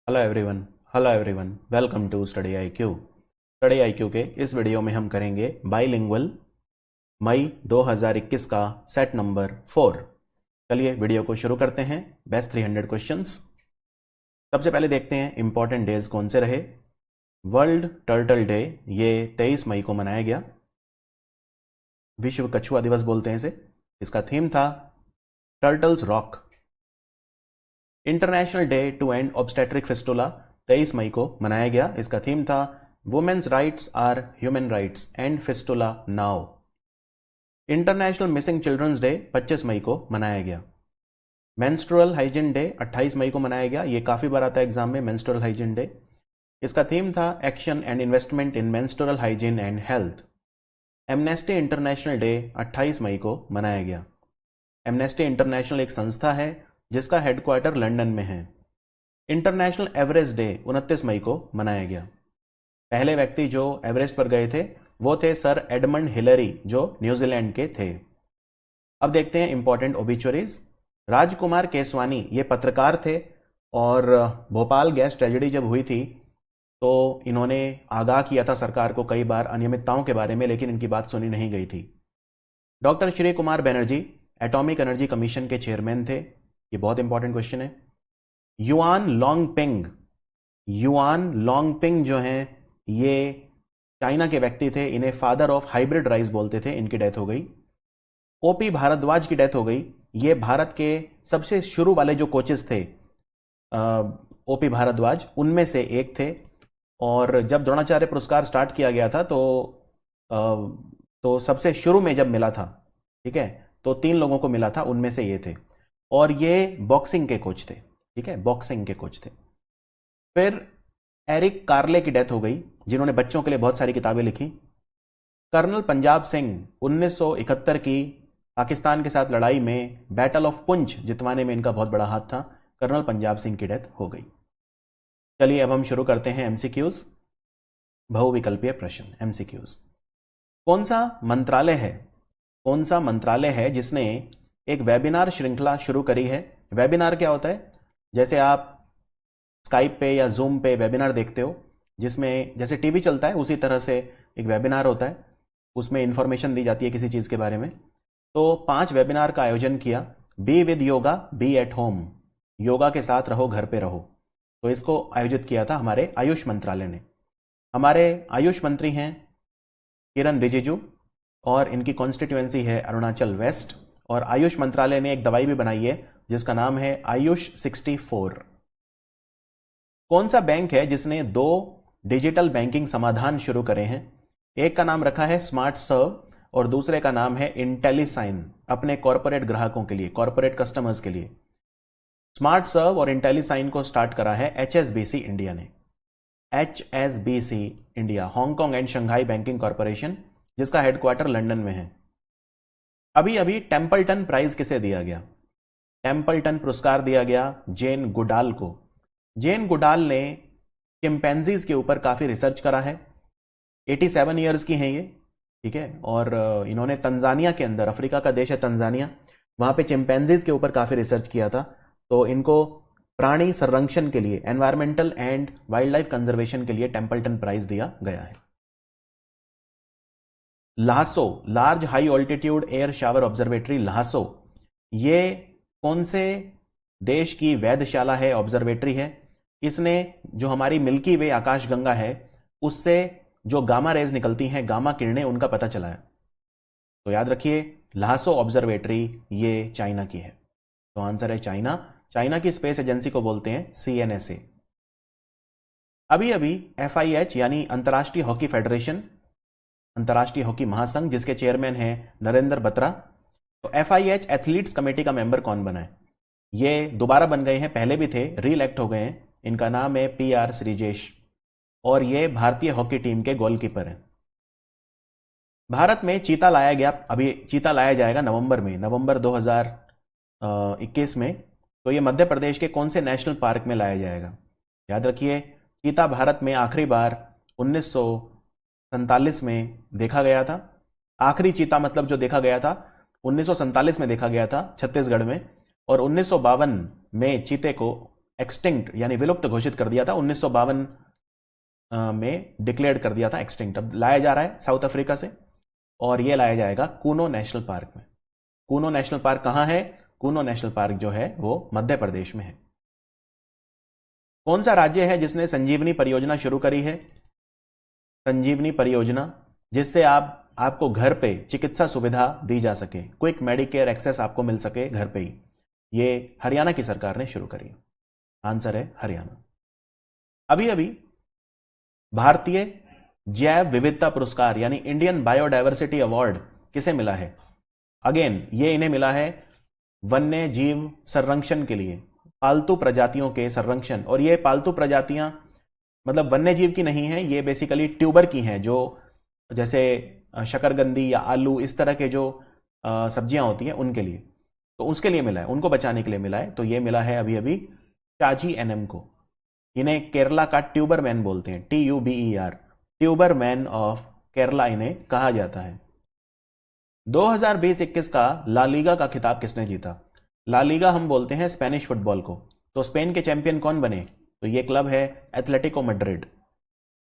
Hello everyone, welcome to study IQ. Study IQ के इस video में हम करेंगे बाइलिंगुअल मई 2021 का सेट नंबर 4। चलिए वीडियो को शुरू करते हैं। Best 300 questions. सबसे पहले देखते हैं इंपॉर्टेंट डेज कौन से रहे। वर्ल्ड टर्टल डे, ये 23 मई को मनाया गया। विश्व कछुआ दिवस बोलते हैं इसे। इसका थीम था turtles rock. International day to end obstetric fistula 23 मई को मनाया गया। इसका थीम था women's rights are human rights end fistula now. International missing children's day 25 मई को मनाया गया। मेंस्ट्रुअल हाइजीन डे 28 मई को मनाया गया। ये काफी बार आता है एग्जाम में, मेंस्ट्रुअल हाइजीन डे। इसका थीम था action and investment in menstrual hygiene and health. Amnesty international day 28 मई को मनाया गया। एमनेस्टी इंटरनेशनल एक संस्था है जिसका हेडक्वार्टर लंदन में है। इंटरनेशनल एवरेस्ट डे 29 मई को मनाया गया। पहले व्यक्ति जो एवरेस्ट पर गए थे वो थे सर एडमंड हिलरी, जो न्यूजीलैंड के थे। अब देखते हैं इंपॉर्टेंट ओबिचुरीज। राजकुमार केसवानी ये पत्रकार थे और भोपाल गैस ट्रेजेडी जब हुई थी तो इन्होंने आगाह किया था सरकार को कई बार अनियमितताओं के बारे में, लेकिन इनकी बात सुनी नहीं गई थी। Doctor Shri Kumar Banerjee atomic energy commission के चेयरमैन थे। ये बहुत इंपॉर्टेंट क्वेश्चन है। युआन लॉन्गपिंग जो हैं ये चाइना के व्यक्ति थे। इन्हें फादर ऑफ हाइब्रिड राइस बोलते थे। इनकी डेथ हो गई। ओपी भारद्वाज की डेथ हो गई। ये भारत के सबसे शुरू वाले जो कोचेस थे ओपी भारद्वाज, उनमें से एक थे। और जब द्रोणाचार्य पुरस्कार स्टार्ट किया गया था तो सबसे शुरू में जब मिला था, ठीक है, तो 3 लोगों को मिला था, उनमें से ये थे। और ये बॉक्सिंग के कोच थे, ठीक है, बॉक्सिंग के कोच थे। फिर एरिक कार्ले की डेथ हो गई, जिन्होंने बच्चों के लिए बहुत सारी किताबें लिखी। कर्नल पंजाब सिंह 1971 की पाकिस्तान के साथ लड़ाई में बैटल ऑफ पुंछ जितवाने में इनका बहुत बड़ा हाथ था। कर्नल पंजाब सिंह की डेथ हो गई। चलिए अब हम शुरू करते हैं एमसीक्यूज, बहुविकल्पीय प्रश्न एमसीक्यूज। कौन सा मंत्रालय है जिसने एक वेबिनार श्रृंखला शुरू करी है। वेबिनार क्या होता है? जैसे आप स्काइप पे या जूम पे वेबिनार देखते हो, जिसमें जैसे टीवी चलता है उसी तरह से एक वेबिनार होता है, उसमें इंफॉर्मेशन दी जाती है किसी चीज के बारे में। तो 5 वेबिनार का आयोजन किया। Be with yoga, be at home, yoga के साथ रहो, घर पे रहो। तो इसको आयोजित किया था हमारे आयुष मंत्रालय ने। हमारे आयुष मंत्री हैं किरण रिजिजू और इनकी कॉन्स्टिट्यूएंसी है अरुणाचल वेस्ट। और आयुष मंत्रालय ने एक दवाई भी बनाई है जिसका नाम है आयुष 64। कौन सा बैंक है जिसने 2 डिजिटल बैंकिंग समाधान शुरू करे हैं? एक का नाम रखा है स्मार्ट सर्व और दूसरे का नाम है इंटेलीसाइन, अपने कॉर्पोरेट ग्राहकों के लिए, कॉर्पोरेट कस्टमर्स के लिए। स्मार्ट सर्व और इंटेलीसाइन को स्टार्ट करा है एचएसबीसी इंडिया ने। HSBC India, Hong Kong and Shanghai banking corporation, जिसका हेडक्वार्टर लंदन में है। अभी टेम्पल्टन प्राइज किसे दिया गया? टेम्पल्टन पुरस्कार दिया गया जेन गुडाल को। जेन गुडाल ने चिंपैंजीज के ऊपर काफी रिसर्च करा है। 87 ईयर्स की हैं ये, ठीक है। और इन्होंने तंजानिया के अंदर, अफ्रीका का देश है तंजानिया, वहां पे चिंपैंजीज के ऊपर काफी रिसर्च किया था। तो इनको प्राणी संरक्षण के लिए, environmental and wildlife conservation के लिए टेम्पल्टन प्राइज दिया गया है। LHAASO, large high altitude air shower observatory, LHAASO, ये कौन से देश की वेधशाला है, ऑब्जर्वेटरी है? इसने जो हमारी मिल्की वे आकाशगंगा है उससे जो गामा रेज निकलती हैं, गामा किरणें, उनका पता चला है। तो याद रखिए ल्हासो ऑब्जर्वेटरी ये चाइना की है। तो आंसर है चाइना। चाइना की स्पेस एजेंसी को बोलते हैं CNSA। अभी FIH यानी अंतर्राष्ट्रीय हॉकी फेडरेशन, अंतर्राष्ट्रीय हॉकी महासंघ, जिसके चेयरमैन हैं नरेंद्र बत्रा। तो FIH एथलीट्स कमेटी का मेंबर कौन बना है? ये दोबारा बन गए हैं, पहले भी थे, रीइलेक्ट हो गए हैं। इनका नाम है PR श्रीजेश और ये भारतीय हॉकी टीम के गोलकीपर हैं। भारत में चीता लाया गया, अभी चीता लाया जाएगा नवंबर 2021 में। तो ये मध्य प्रदेश के कौन से नेशनल पार्क में लाया जाएगा? याद रखिए चीता भारत में आखिरी बार 1947 में देखा गया था। आखिरी चीता मतलब जो देखा गया था 1947 में देखा गया था छत्तीसगढ़ में। और 1952 में चीते को एक्सटिंक्ट यानी विलुप्त घोषित कर दिया था 1952 में डिक्लेयर कर दिया था एक्सटिंक्ट। अब लाया जा रहा है साउथ अफ्रीका से और ये लाया जाएगा कूनो नेशनल पार्क में। कूनो नेशनल पार्क कहां है? कूनो नेशनल पार्क जो है वो मध्य प्रदेश में है। कौन सा राज्य है जिसने संजीवनी परियोजना शुरू करी है? संजीवनी परियोजना, जिससे आपको घर पे चिकित्सा सुविधा दी जा सके, क्विक मेडिकेयर एक्सेस आपको मिल सके घर पे ही, ये हरियाणा की सरकार ने शुरू करी। आंसर है हरियाणा। अभी अभी भारतीय जैव विविधता पुरस्कार यानी इंडियन बायोडायवर्सिटी अवार्ड किसे मिला है? अगेन ये इन्हें मिला है वन्य जीव संरक्षण के लिए, पालतू प्रजातियों के संरक्षण। और ये पालतू प्रजातियां मतलब वन्य जीव की नहीं है, ये बेसिकली ट्यूबर की हैं, जो जैसे शकरकंदी या आलू इस तरह के जो सब्जियां होती हैं उनके लिए, तो उसके लिए मिला है, उनको बचाने के लिए मिला है। तो ये मिला है अभी अभी चाची एनएम को। इन्हें केरला का ट्यूबर मैन बोलते हैं, TUBER, tuber man of Kerala इन्हें कहा जाता है। 2020-21 का ला लीगा का खिताब किसने जीता? ला लीगा हम बोलते हैं स्पेनिश फुटबॉल को। तो स्पेन के चैंपियन कौन बने? तो ये क्लब है एथलेटिको मैड्रिड।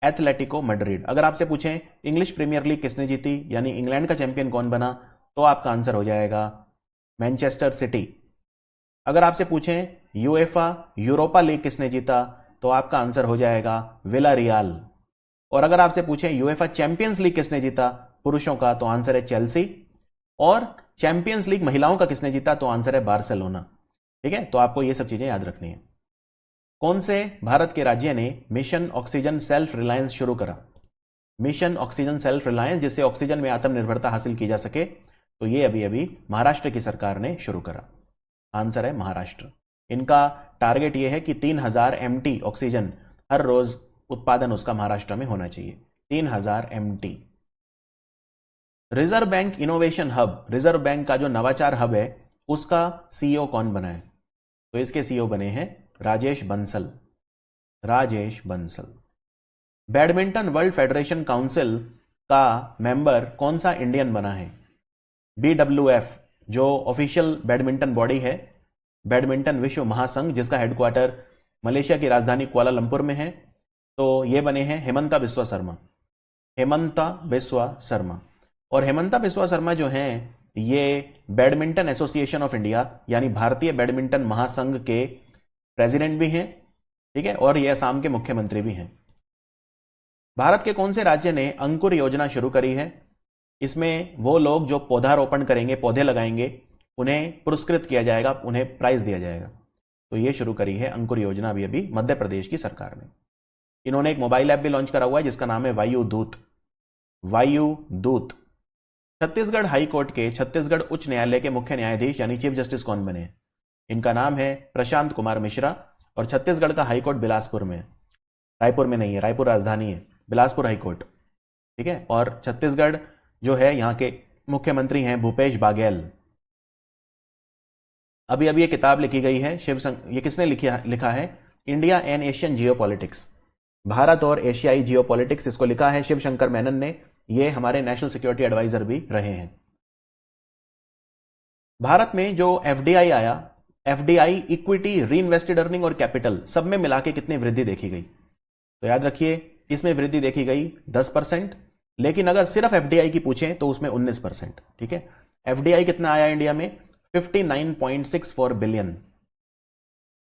Atletico Madrid. अगर आपसे पूछें इंग्लिश प्रीमियर लीग किसने जीती यानी इंग्लैंड का चैंपियन कौन बना, तो आपका आंसर हो जाएगा मैनचेस्टर सिटी। अगर आपसे पूछें यूएफा यूरोपा लीग किसने जीता, तो आपका आंसर हो जाएगा विलारियल। और अगर आपसे पूछें यूएफा चैंपियंस लीग किसने जीता पुरुषों का, तो आंसर है चेल्सी। और चैंपियंस लीग महिलाओं का किसने जीता, तो आंसर है बार्सिलोना। ठीक है, तो आपको ये सब चीजें याद रखनी है। कौन से भारत के राज्य ने मिशन ऑक्सीजन सेल्फ रिलायंस शुरू करा? मिशन ऑक्सीजन सेल्फ रिलायंस, जिससे ऑक्सीजन में आत्मनिर्भरता हासिल की जा सके, तो ये अभी अभी महाराष्ट्र की सरकार ने शुरू करा। आंसर है महाराष्ट्र। इनका टारगेट ये है कि 3000 MT ऑक्सीजन हर रोज उत्पादन उसका महाराष्ट्र में होना चाहिए, 3000 MT। Reserve bank innovation hub, reserve bank का जो नवाचार हब है उसका CEO कौन बना है? तो इसके CEO बने हैं Rajesh Bansal. Rajesh Bansal. Badminton world federation council का मेंबर कौन सा इंडियन बना है? BWF जो ऑफिशियल बैडमिंटन बॉडी है, बैडमिंटन विश्व महासंघ, जिसका हेडक्वार्टर मलेशिया की राजधानी कुआलालंपुर में है, तो ये बने हैं हेमंता बिस्वा शर्मा। हेमंता बिस्वा शर्मा। और हेमंता बिस्वा शर्मा जो हैं ये बैडमिंटन एसोसिएशन ऑफ इंडिया यानी भारतीय बैडमिंटन महासंघ के प्रेसिडेंट भी हैं। ठीक है, और ये असम के मुख्यमंत्री भी हैं। भारत के कौन से राज्य ने अंकुर योजना शुरू करी है? इसमें वो लोग जो पौधारोपण करेंगे, पौधे लगाएंगे, उन्हें पुरस्कृत किया जाएगा, उन्हें प्राइज दिया जाएगा। तो ये शुरू करी है अंकुर योजना अभी अभी मध्य प्रदेश की सरकार ने। इन्होंने एक मोबाइल ऐप भी लॉन्च करा हुआ है जिसका नाम है वायु दूत। वायु दूत। छत्तीसगढ़ हाई कोर्ट के छत्तीसगढ़ उच्च न्यायालय के मुख्य न्यायाधीश यानी चीफ जस्टिस कौन बने? इनका नाम है प्रशांत कुमार मिश्रा। और छत्तीसगढ़ का हाई कोर्ट बिलासपुर में है, रायपुर में नहीं है, रायपुर राजधानी है, बिलासपुर हाई कोर्ट। ठीक है, और छत्तीसगढ़ जो है यहां के मुख्यमंत्री हैं भूपेश बाघेल। अभी अभी ये किताब लिखी गई है ये किसने लिखा है? India and Asian geopolitics, Bharat और एशियाई जियोपॉलिटिक्स, इसको लिखा है शिव शंकर मेनन ने। ये हमारे नेशनल सिक्योरिटी एडवाइजर भी रहे हैं। भारत में जो FDI आया, FDI इक्विटी, री इन्वेस्टेड अर्निंग और कैपिटल, सब में मिला के कितनी वृद्धि देखी गई? तो याद रखिए इसमें वृद्धि देखी गई 10%, लेकिन अगर सिर्फ FDI की पूछें तो उसमें 19%। ठीक है, FDI कितना आया इंडिया में? 59.64 बिलियन,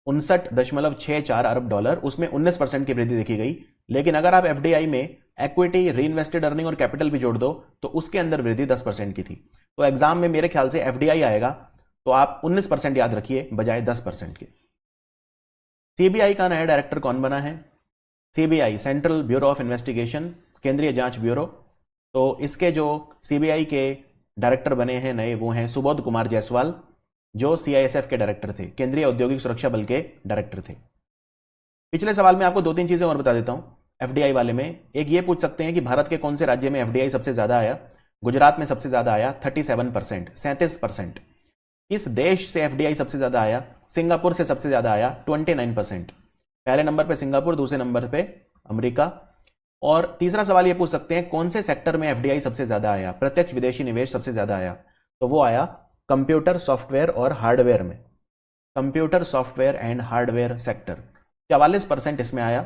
59.64 अरब डॉलर, उसमें 19% की वृद्धि देखी गई। लेकिन अगर आप FDI में इक्विटी, री इन्वेस्टेड अर्निंग और कैपिटल भी जोड़ दो तो उसके अंदर वृद्धि 10% की थी। तो एग्जाम में मेरे ख्याल से FDI आएगा तो आप 19% याद रखिए बजाय 10% के। CBI का नया डायरेक्टर कौन बना है? CBI central bureau of investigation, केंद्रीय जांच ब्यूरो। तो इसके जो CBI के डायरेक्टर बने हैं नए, वो हैं सुबोध कुमार जायसवाल, जो CISF के डायरेक्टर थे, केंद्रीय औद्योगिक सुरक्षा बल के डायरेक्टर थे। पिछले सवाल में आपको 2-3 चीजें और बता देता हूं FDI वाले में। एक ये पूछ सकते हैं कि भारत के कौन से राज्य में FDI सबसे ज्यादा आया? गुजरात में सबसे ज्यादा आया 37%, 37%। किस देश से FDI सबसे ज्यादा आया? सिंगापुर से सबसे ज्यादा आया 29%। पहले नंबर पे सिंगापुर, दूसरे नंबर पे अमेरिका। और तीसरा सवाल ये पूछ सकते हैं कौन से सेक्टर में FDI सबसे ज्यादा आया, प्रत्यक्ष विदेशी निवेश सबसे ज्यादा आया? तो वो आया कंप्यूटर, सॉफ्टवेयर और हार्डवेयर में। Computer software and hardware sector, 44% इसमें आया।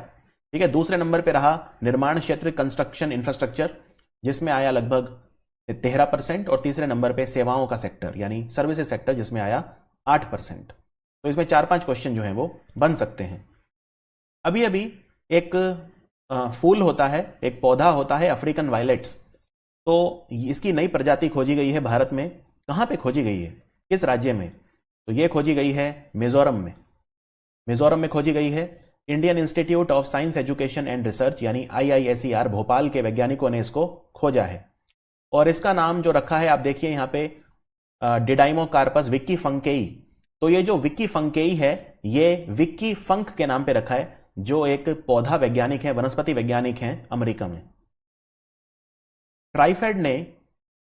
ठीक है, दूसरे नंबर पे रहा निर्माण क्षेत्र, कंस्ट्रक्शन इंफ्रास्ट्रक्चर, जिसमें आया लगभग 13%, और तीसरे नंबर पे सेवाओं का सेक्टर यानी सर्विसेज सेक्टर, जिसमें आया 8%। तो इसमें 4-5 क्वेश्चन जो हैं वो बन सकते हैं। अभी अभी एक फूल होता है, एक पौधा होता है अफ्रीकन वायलेट्स, तो इसकी नई प्रजाति खोजी गई है भारत में। कहाँ पे खोजी गई है, किस राज्य में? तो ये खोजी गई है मिजोरम में। मिजोरम में खोजी गई है। Indian institute of science education and research यानी IISER भोपाल के वैज्ञानिकों ने इसको खोजा है, और इसका नाम जो रखा है आप देखिए यहाँ पे डिडाइमोकार्पस विक्की फंकेई। तो ये जो विक्की फंकेई है ये विक्की फंक के नाम पे रखा है, जो एक पौधा वैज्ञानिक है, वनस्पति वैज्ञानिक हैं अमेरिका में। ट्राइफेड ने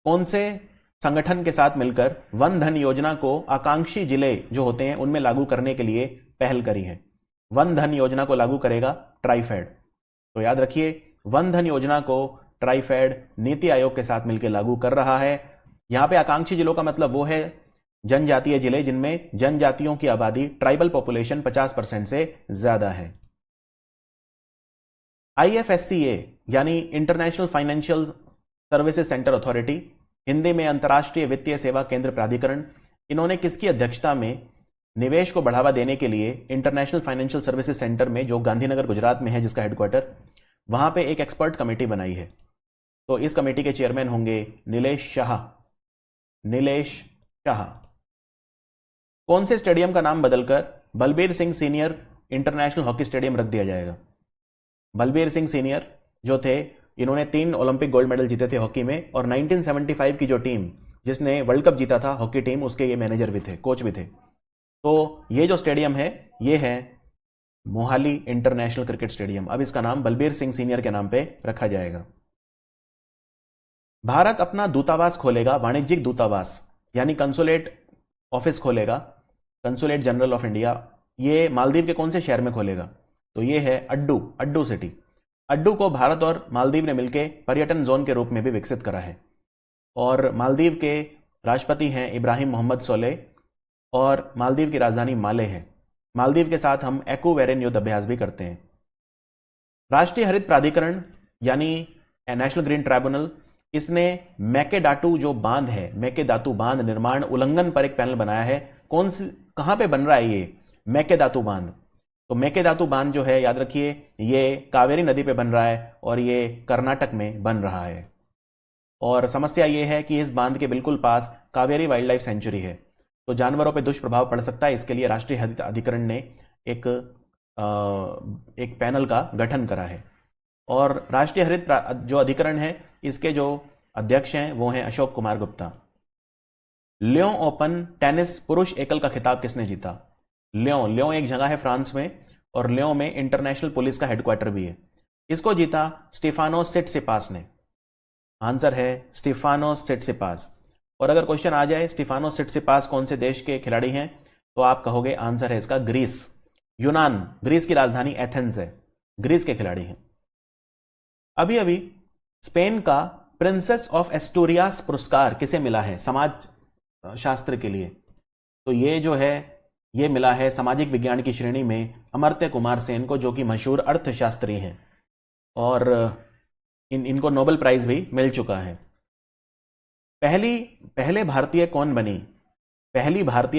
कौन से संगठन के साथ मिलकर वन धन योजना को आकांक्षी जिले जो होते हैं उनमें लागू करने के लिए पहल करी है? वन धन योजना को लागू करेगा ट्राइफेड। तो याद रखिए, वन धन योजना को ट्राइफेड नीति आयोग के साथ मिलकर लागू कर रहा है। यहां पे आकांक्षी जिलों का मतलब वो है जनजातीय जिले जिनमें जनजातियों की आबादी, ट्राइबल पॉपुलेशन 50% से ज्यादा है। IFSCA यानी international financial services centre authority, Hindi में अंतर्राष्ट्रीय वित्तीय सेवा केंद्र प्राधिकरण, इन्होंने किसकी अध्यक्षता में निवेश को बढ़ावा देने के लिए इंटरनेशनल फाइनेंशियल सर्विसेज सेंटर में, जो गांधीनगर गुजरात में है जिसका हेडक्वार्टर, वहां पे एक एक्सपर्ट कमेटी बनाई है। तो इस कमेटी के चेयरमैन होंगे नीलेश शाह। नीलेश शाह। कौन से स्टेडियम का नाम बदलकर Balbir Singh senior international hockey stadium रख दिया जाएगा? बलबीर सिंह सीनियर जो थे, इन्होंने 3 ओलंपिक गोल्ड मेडल जीते थे हॉकी में, और 1975 की जो टीम जिसने वर्ल्ड कप जीता था हॉकी टीम, उसके ये मैनेजर भी थे, कोच भी थे। तो ये जो स्टेडियम है ये है मोहाली इंटरनेशनल क्रिकेट स्टेडियम। अब इसका नाम बलबीर सिंह सीनियर के नाम पे रखा जाएगा। भारत अपना दूतावास खोलेगा, वाणिज्यिक दूतावास यानी कंसुलेट ऑफिस खोलेगा, कंसुलेट जनरल ऑफ इंडिया। ये मालदीव के कौन से शहर में खोलेगा? तो ये है अड्डू सिटी। अड्डू को भारत और मालदीव ने मिलकर पर्यटन जोन के रूप में भी विकसित करा है, और मालदीव के राष्ट्रपति हैं इब्राहिम मोहम्मद सोलेह, और मालदीव की राजधानी माले है। मालदीव के साथ हम एक्वावेरिन युद्ध अभ्यास भी करते हैं। राष्ट्रीय हरित प्राधिकरण यानी नेशनल ग्रीन ट्राइब्यूनल, इसने मेकेदातु जो बांध है, मेकेदातु बांध निर्माण उल्लंघन पर एक पैनल बनाया है। कहां पे बन रहा है ये मेकेदातु बांध? तो मेकेदातु बांध जो है याद रखिए ये कावेरी नदी पे बन रहा है, और ये कर्नाटक में बन रहा है। और समस्या ये है कि इस बांध के बिल्कुल पास कावेरी वाइल्ड लाइफ सेंचुरी है, तो जानवरों पे दुष्प्रभाव पड़ सकता है। इसके लिए राष्ट्रीय हरित अधिकरण ने एक पैनल का गठन करा है, और राष्ट्रीय हरित जो अधिकरण है इसके जो अध्यक्ष हैं वो हैं अशोक कुमार गुप्ता। लियों ओपन टेनिस पुरुष एकल का खिताब किसने जीता? लियों एक जगह है फ्रांस में, और लियों में इंटरनेशनल पुलिस का हेडक्वार्टर भी है। इसको जीता स्टीफानोस सिटसिपास ने। आंसर है स्टीफानोस सिटसिपास। और अगर क्वेश्चन आ जाए स्टीफानोस सिटसिपास कौन से देश के खिलाड़ी हैं, तो आप कहोगे आंसर है इसका ग्रीस। यूनान, ग्रीस की राजधानी एथेंस है, ग्रीस के खिलाड़ी हैं। अभी अभी स्पेन का प्रिंसेस ऑफ एस्टूरियास पुरस्कार किसे मिला है समाज शास्त्र के लिए? तो ये जो है ये मिला है सामाजिक विज्ञान की श्रेणी में अमर्त्य कुमार सेन को, जो कि मशहूर अर्थशास्त्री हैं, और इनको नोबेल प्राइज भी मिल चुका है। पहली भारतीय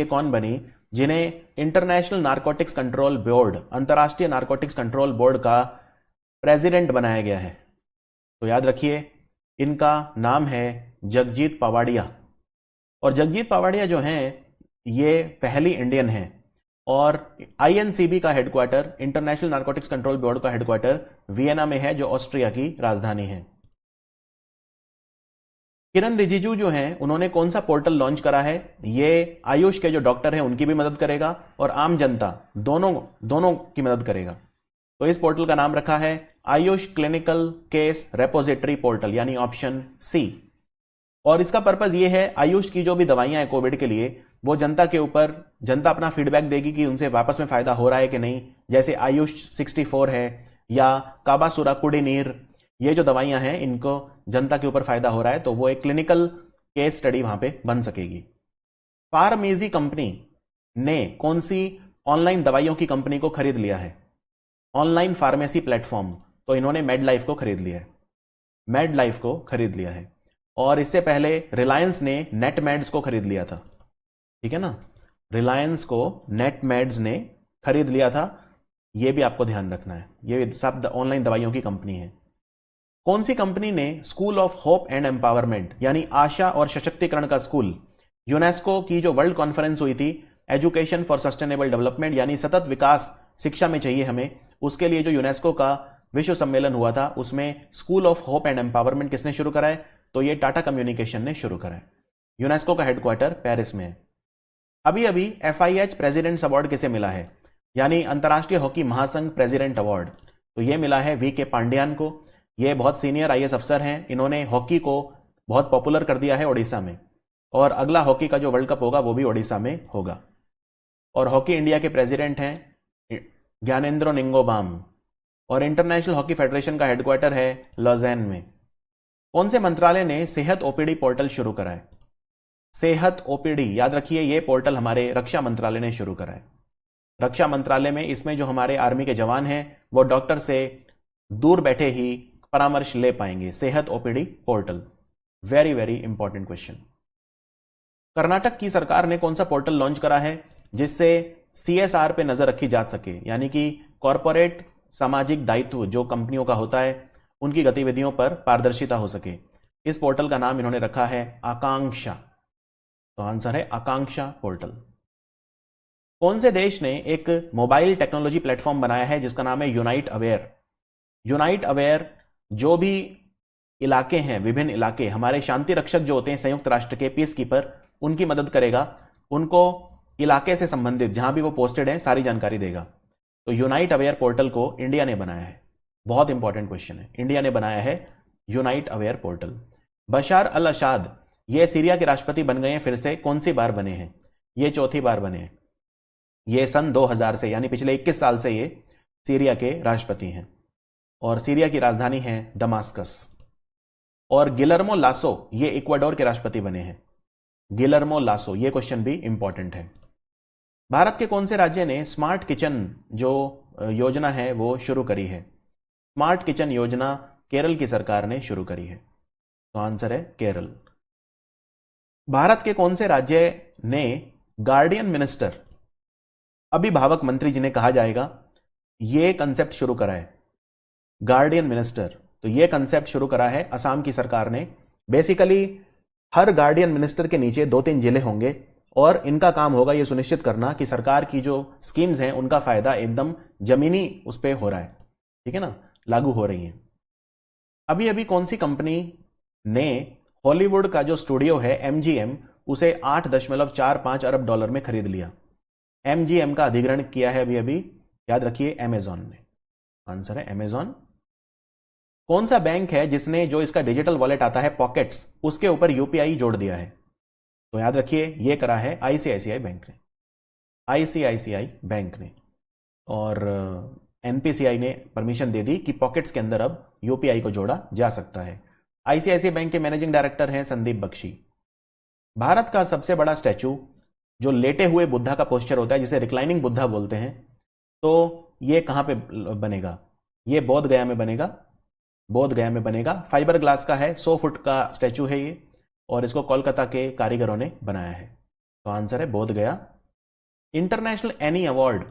कौन बनी जिन्हें इंटरनेशनल नारकोटिक्स कंट्रोल बोर्ड, अंतर्राष्ट्रीय नारकोटिक्स कंट्रोल बोर्ड का प्रेसिडेंट बनाया गया है? तो याद रखिए इनका नाम है जगजीत पवाडिया। और जगजीत पवाडिया जो हैं ये पहली इंडियन है, और INCB का headquarter, international narcotics control board का हेडक्वार्टर वियना में है, जो ऑस्ट्रिया की राजधानी है। किरण रिजिजू जो हैं उन्होंने कौन सा पोर्टल लॉन्च करा है? ये आयुष के जो डॉक्टर हैं उनकी भी मदद करेगा, और आम जनता दोनों की मदद करेगा। तो इस पोर्टल का नाम रखा है Ayush clinical case repository portal, यानी ऑप्शन सी। और इसका पर्पज ये है आयुष की जो भी दवाइयां हैं कोविड के लिए, वो जनता अपना फीडबैक देगी कि उनसे वापस में फायदा हो रहा है कि नहीं। जैसे आयुष 64 है या काबासुरा कुडिनीर, ये जो दवाइयां हैं इनको जनता के ऊपर फायदा हो रहा है, तो वो एक क्लिनिकल केस स्टडी वहां पे बन सकेगी। फार्मेजी कंपनी ने कौन सी ऑनलाइन दवाइयों की कंपनी को खरीद लिया है? ऑनलाइन फार्मेसी प्लेटफॉर्म, तो इन्होंने मेडलाइफ को खरीद लिया है, मेडलाइफ को खरीद लिया है। और इससे पहले रिलायंस ने नेटमेड्स को खरीद लिया था, ठीक है ना, रिलायंस को नेटमेड्स ने खरीद लिया था, यह भी आपको ध्यान रखना है, ये सब ऑनलाइन दवाइयों की कंपनी है। कौन सी कंपनी ने school of hope and empowerment यानी आशा और सशक्तिकरण का स्कूल, यूनेस्को की जो वर्ल्ड कॉन्फ्रेंस हुई थी एजुकेशन फॉर सस्टेनेबल डेवलपमेंट यानी सतत विकास शिक्षा में चाहिए हमें, उसके लिए जो यूनेस्को का विश्व सम्मेलन हुआ था, उसमें school of hope and empowerment किसने शुरू करा है? तो ये टाटा कम्युनिकेशन ने शुरू करा है। यूनेस्को का हेडक्वार्टर पेरिस में है। अभी अभी FIH प्रेसिडेंट्स अवार्ड किसे मिला है, यानी अंतर्राष्ट्रीय हॉकी महासंघ प्रेसिडेंट अवार्ड, तो ये मिला है VK पांड्यान को। ये बहुत सीनियर IAS अफसर हैं, इन्होंने हॉकी को बहुत पॉपुलर कर दिया है ओडिशा में, और अगला हॉकी का जो वर्ल्ड कप होगा वो भी ओडिशा में होगा। और हॉकी इंडिया के प्रेसिडेंट हैं ज्ञानेंद्रो निंगोबाम, और इंटरनेशनल हॉकी फेडरेशन का हेडक्वार्टर है लॉजेन में। कौन से मंत्रालय ने सेहत OPD पोर्टल शुरू करा है? सेहत OPD, याद रखिए ये पोर्टल हमारे रक्षा मंत्रालय ने शुरू करा है। रक्षा मंत्रालय में इसमें जो हमारे आर्मी के जवान हैं वो डॉक्टर से दूर बैठे ही परामर्श ले पाएंगे। सेहत OPD portal, very very important question. Karnataka की सरकार ने कौन सा पोर्टल लॉन्च करा है जिससे CSR पे नजर रखी जा सके, यानी कि कॉरपोरेट सामाजिक दायित्व जो कंपनियों का होता है उनकी गतिविधियों पर पारदर्शिता हो सके। इस पोर्टल का नाम इन्होंने रखा है आकांक्षा, तो आंसर है आकांक्षा पोर्टल। कौन से देश ने एक मोबाइल टेक्नोलॉजी प्लेटफॉर्म बनाया है जिसका नाम है यूनाइट अवेयर? यूनाइट अवेयर जो भी इलाके हैं, विभिन्न इलाके, हमारे शांति रक्षक जो होते हैं संयुक्त राष्ट्र के पीस कीपर, उनकी मदद करेगा, उनको इलाके से संबंधित जहां भी वो पोस्टेड है सारी जानकारी देगा। तो यूनाइट अवेयर पोर्टल को इंडिया ने बनाया है, बहुत इंपॉर्टेंट क्वेश्चन है, इंडिया ने बनाया है यूनाइट अवेयर पोर्टल। बशार अल असाद ये सीरिया के राष्ट्रपति बन गए हैं, फिर से कौन सी बार बने हैं? ये चौथी बार बने हैं। ये सन 2000 से यानी पिछले 21 साल से ये सीरिया के राष्ट्रपति हैं, और सीरिया की राजधानी है दमास्कस। और गिलर्मो लासो ये इक्वाडोर के राष्ट्रपति बने हैं, गिलर्मो लासो, ये क्वेश्चन भी इंपॉर्टेंट है। भारत के कौन से राज्य ने स्मार्ट किचन जो योजना है वो शुरू करी है? स्मार्ट किचन योजना केरल की सरकार ने शुरू करी है, तो आंसर है केरल। भारत के कौन से राज्य ने गार्डियन मिनिस्टर, अभिभावक मंत्री जिन्हें कहा जाएगा, यह कंसेप्ट शुरू करा है? गार्डियन मिनिस्टर, तो यह कंसेप्ट शुरू करा है असम की सरकार ने। बेसिकली हर गार्डियन मिनिस्टर के नीचे 2-3 जिले होंगे और इनका काम होगा यह सुनिश्चित करना कि सरकार की जो स्कीम्स हैं उनका फायदा एकदम जमीनी उस पर हो रहा है, ठीक है ना, लागू हो रही है। अभी अभी कौन सी कंपनी ने हॉलीवुड का जो स्टूडियो है MGM उसे $8.45 अरब में खरीद लिया? MGM का अधिग्रहण किया है अभी अभी, याद रखिए अमेजॉन ने, आंसर है अमेजॉन। कौन सा बैंक है जिसने जो इसका डिजिटल वॉलेट आता है पॉकेट्स उसके ऊपर UPI जोड़ दिया है? तो याद रखिए ये करा है ICICI बैंक ने, ICICI बैंक ने, और NPCI ने परमिशन दे दी कि पॉकेट्स के अंदर अब UPI को जोड़ा जा सकता है। ICICI बैंक के मैनेजिंग डायरेक्टर हैं संदीप बख्शी। भारत का सबसे बड़ा स्टैचू जो लेटे हुए बुद्धा का पोस्चर होता है जिसे रिक्लाइनिंग बुद्धा बोलते हैं, तो ये कहां पे बनेगा? ये बोध गया में बनेगा, बोध गया में बनेगा। फाइबर ग्लास का है, 100 फुट का स्टैचू है ये, और इसको कोलकाता के कारीगरों ने बनाया है, तो आंसर है बोध गया। इंटरनेशनल एनी अवार्ड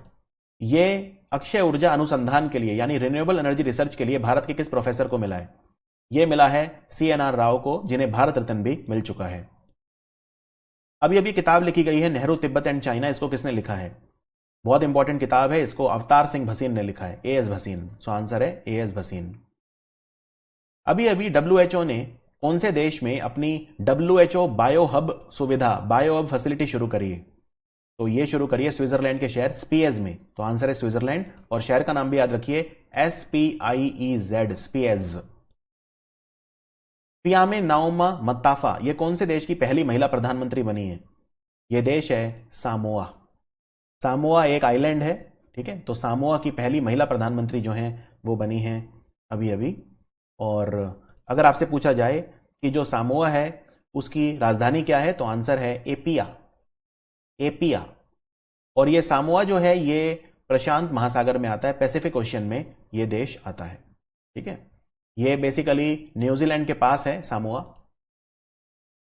ये अक्षय ऊर्जा अनुसंधान के लिए यानी रिन्यूएबल एनर्जी रिसर्च के लिए भारत के किस प्रोफेसर को मिला है? यह मिला है CNR राव को, जिन्हें भारत रत्न भी मिल चुका है। अभी अभी किताब लिखी गई है नेहरू तिब्बत एंड चाइना, इसको किसने लिखा है? बहुत इंपॉर्टेंट किताब है, इसको अवतार सिंह भसीन ने लिखा है, AS भसीन, सो आंसर है AS भसीन। अभी अभी WHO ने कौन से देश में अपनी WHO बायो हब सुविधा, बायो हब फैसिलिटी शुरू करी है? तो ये शुरू करिए स्विट्जरलैंड के शहर स्पीएज में, तो आंसर है स्विट्जरलैंड, और शहर का नाम भी याद रखिए SPIEZ, स्पीएज। पियामे नाओमा मत्ताफा ये कौन से देश की पहली महिला प्रधानमंत्री बनी है? यह देश है सामोआ। सामोआ एक आइलैंड है, ठीक है, तो सामोआ की पहली महिला प्रधानमंत्री जो हैं वो बनी हैं अभी अभी। और अगर आपसे पूछा जाए कि जो सामोआ है उसकी राजधानी क्या है, तो आंसर है एपिया, एपिया। और ये सामोआ जो है ये प्रशांत महासागर में आता है, पैसिफिक ओशियन में ये देश आता है। ठीक है, ये बेसिकली न्यूजीलैंड के पास है सामोआ।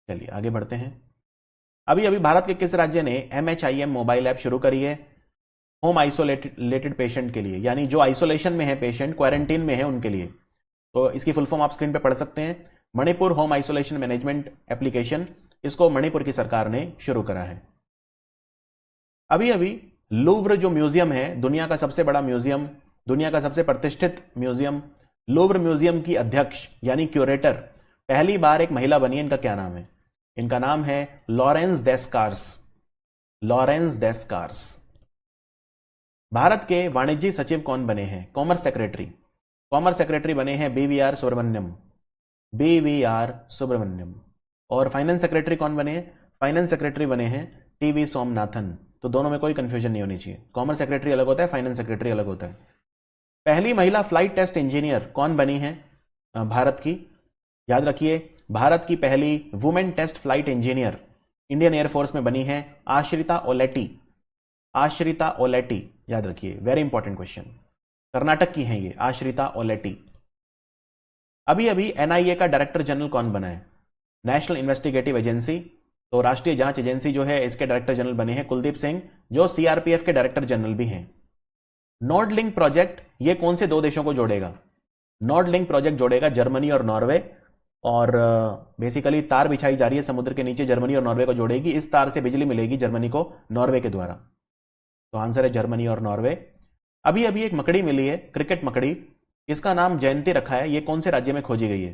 चलिए आगे बढ़ते हैं। अभी अभी भारत के किस राज्य ने MHIM मोबाइल ऐप शुरू करी है होम आइसोलेटेड पेशेंट के लिए, यानी जो आइसोलेशन में है पेशेंट, क्वारंटीन में है उनके लिए। तो इसकी फुल फॉर्म आप स्क्रीन पे पढ़ सकते हैं, Manipur home isolation management application. इसको मणिपुर की सरकार ने शुरू करा है। अभी अभी लूव्र जो म्यूजियम है, दुनिया का सबसे बड़ा म्यूजियम, दुनिया का सबसे प्रतिष्ठित म्यूजियम, लूव्र म्यूजियम की अध्यक्ष यानी क्यूरेटर पहली बार एक महिला बनी है। इनका क्या नाम है? इनका नाम है लॉरेंस डेस्कार्स। लॉरेंस डेस्कार्स। भारत के वाणिज्य सचिव कौन बने हैं? Commerce secretary. कॉमर्स सेक्रेटरी बने हैं BVR सुब्रमण्यम। BVR सुब्रमण्यम। और फाइनेंस सेक्रेटरी कौन बने हैं? फाइनेंस सेक्रेटरी बने हैं TV सोमनाथन। तो दोनों में कोई कंफ्यूजन नहीं होनी चाहिए, कॉमर्स सेक्रेटरी अलग होता है, फाइनेंस सेक्रेटरी अलग होता है। पहली महिला फ्लाइट टेस्ट इंजीनियर कौन बनी है भारत की? याद रखिए, भारत की पहली women test flight engineer Indian air force में बनी है आश्रिता ओलेटी। आश्रिता ओलेटी, याद रखिए, वेरी इंपॉर्टेंट क्वेश्चन। कर्नाटक की है ये आश्रिता ओलेटी। अभी अभी NIA का डायरेक्टर जनरल कौन बना है? National investigative agency. तो राष्ट्रीय जांच एजेंसी जो है इसके डायरेक्टर जनरल बने हैं कुलदीप सिंह, जो CRPF के डायरेक्टर जनरल भी हैं। नॉर्ड लिंक प्रोजेक्ट ये कौन से दो देशों को जोड़ेगा? नॉर्ड लिंक प्रोजेक्ट जोड़ेगा जर्मनी और नॉर्वे। और बेसिकली तार बिछाई जा रही है समुद्र के नीचे, जर्मनी और नॉर्वे को जोड़ेगी। इस तार से बिजली मिलेगी जर्मनी को नॉर्वे के द्वारा। तो आंसर है जर्मनी और नॉर्वे। अभी अभी एक मकड़ी मिली है, क्रिकेट मकड़ी, इसका नाम जयंती रखा है। ये कौन से राज्य में खोजी गई है?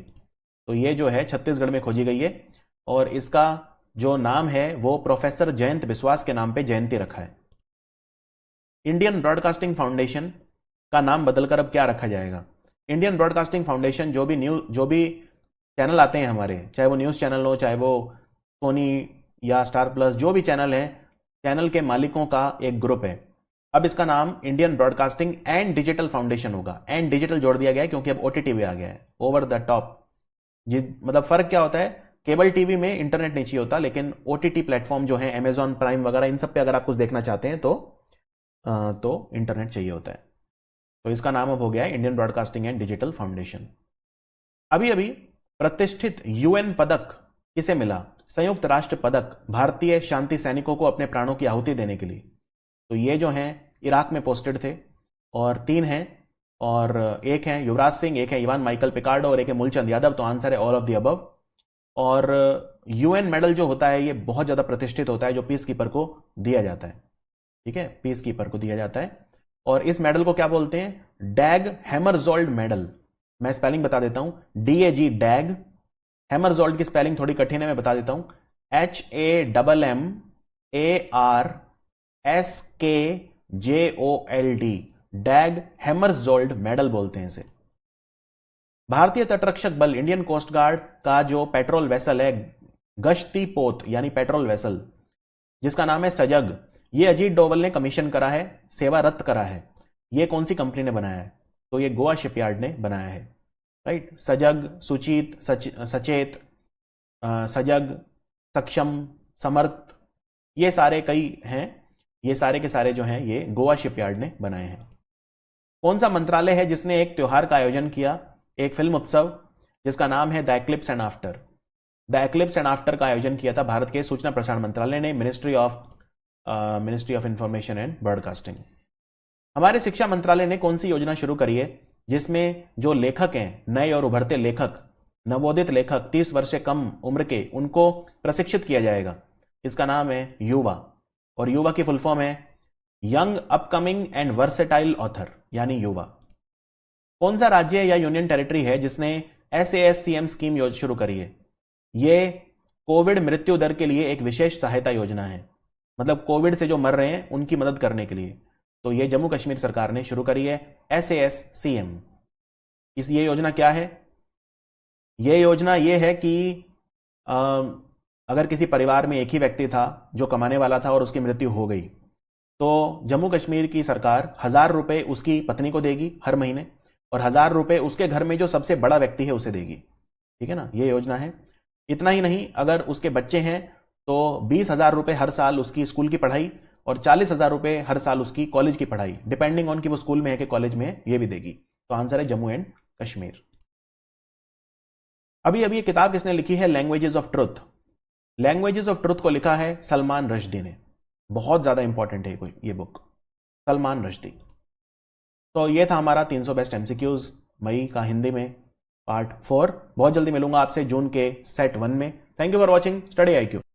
तो ये जो है छत्तीसगढ़ में खोजी गई है, और इसका जो नाम है वो प्रोफेसर जयंत बिस्वास के नाम पे जयंती रखा है। इंडियन ब्रॉडकास्टिंग फाउंडेशन का नाम बदलकर अब क्या रखा जाएगा? इंडियन ब्रॉडकास्टिंग फाउंडेशन जो भी चैनल आते हैं हमारे, चाहे वो न्यूज़ चैनल हो, चाहे वो सोनी या स्टार प्लस, जो भी चैनल है, चैनल के मालिकों का एक ग्रुप है। अब इसका नाम Indian broadcasting and digital foundation होगा। एंड डिजिटल जोड़ दिया गया है क्योंकि अब OTT भी आ गया है, ओवर द टॉप। मतलब फर्क क्या होता है? केबल टीवी में इंटरनेट नहीं चाहिए होता, लेकिन OTT प्लेटफॉर्म जो है अमेजॉन प्राइम वगैरह, इन सब पे अगर आप कुछ देखना चाहते हैं तो इंटरनेट चाहिए होता है। तो इसका नाम अब हो गया है Indian broadcasting and digital foundation. अभी अभी प्रतिष्ठित UN पदक किसे मिला? संयुक्त राष्ट्र पदक भारतीय शांति सैनिकों को अपने प्राणों की आहुति देने के लिए। तो ये जो हैं इराक में पोस्टेड थे, और 3 हैं, और एक है युवराज सिंह, एक है इवान माइकल पिकार्डो, और एक है मूलचंद यादव। तो आंसर है ऑल ऑफ द अबव। और UN मेडल जो होता है ये बहुत ज्यादा प्रतिष्ठित होता है, जो पीस कीपर को दिया जाता है। ठीक है, पीस कीपर को दिया जाता है। और इस मेडल को क्या बोलते हैं? डैग हैमरजोल्ड मेडल। मैं स्पेलिंग बता देता हूं, DAG डैग। हैमरजोल्ड की स्पेलिंग थोड़ी कठिन है, मैं बता देता हूं, HAMMARSKJOLD। डैग हैमरजोल्ड मेडल बोलते हैं इसे। भारतीय तटरक्षक बल इंडियन कोस्ट गार्ड का जो पेट्रोल वेसल है, गश्ती पोत यानी पेट्रोल वेसल, जिसका नाम है सजग, ये अजीत डोवल ने कमीशन करा है, सेवारत करा है। ये कौन सी कंपनी ने बनाया है? तो ये गोवा शिपयार्ड ने बनाया है। राइट, सजग, सुचित, सचेत, सजग, सक्षम, समर्थ, ये सारे कई हैं। ये सारे के सारे जो हैं ये गोवा शिपयार्ड ने बनाए हैं। कौन सा मंत्रालय है जिसने एक त्योहार का आयोजन किया, एक फिल्म उत्सव, जिसका नाम है the eclipse and after? The eclipse and after का आयोजन किया था भारत के सूचना प्रसारण मंत्रालय ने, ministry of information and broadcasting. हमारे शिक्षा मंत्रालय ने कौन सी योजना शुरू करी है जिसमें जो लेखक हैं, नए और उभरते लेखक, नवोदित लेखक, 30 वर्ष से कम उम्र के, उनको प्रशिक्षित किया जाएगा? इसका नाम है युवा, और युवा की फुल फॉर्म है young upcoming and versatile author, यानी युवा। कौन सा राज्य या यूनियन टेरिटरी है जिसने SASCM स्कीम शुरू करी है? ये कोविड मृत्यु दर के लिए एक विशेष सहायता योजना है, मतलब कोविड से जो मर रहे हैं उनकी मदद करने के लिए। तो ये जम्मू कश्मीर सरकार ने शुरू करी है SASCM। ये योजना क्या है? ये योजना ये है कि अगर किसी परिवार में एक ही व्यक्ति था जो कमाने वाला था और उसकी मृत्यु हो गई, तो जम्मू कश्मीर की सरकार 1000 रुपए उसकी पत्नी को देगी हर महीने, और 1000 रुपए उसके घर में जो सबसे बड़ा व्यक्ति है उसे देगी। ठीक है ना, ये योजना है। इतना ही नहीं, अगर उसके बच्चे हैं तो 20,000 रुपए हर साल उसकी स्कूल की पढ़ाई, और 40,000 रुपये हर साल उसकी कॉलेज की पढ़ाई, डिपेंडिंग ऑन कि वो स्कूल में है कि कॉलेज में है, ये भी देगी। तो आंसर है जम्मू एंड कश्मीर। अभी अभी ये किताब किसने लिखी है? Languages of truth. Languages of truth को लिखा है सलमान रश्दी ने। बहुत ज्यादा इंपॉर्टेंट है ये बुक, सलमान रश्दी। तो ये था हमारा 300 बेस्ट एमसीक्यूज मई का हिंदी में पार्ट 4। बहुत जल्दी मिलूंगा आपसे जून के सेट 1 में। Thank you for watching study IQ।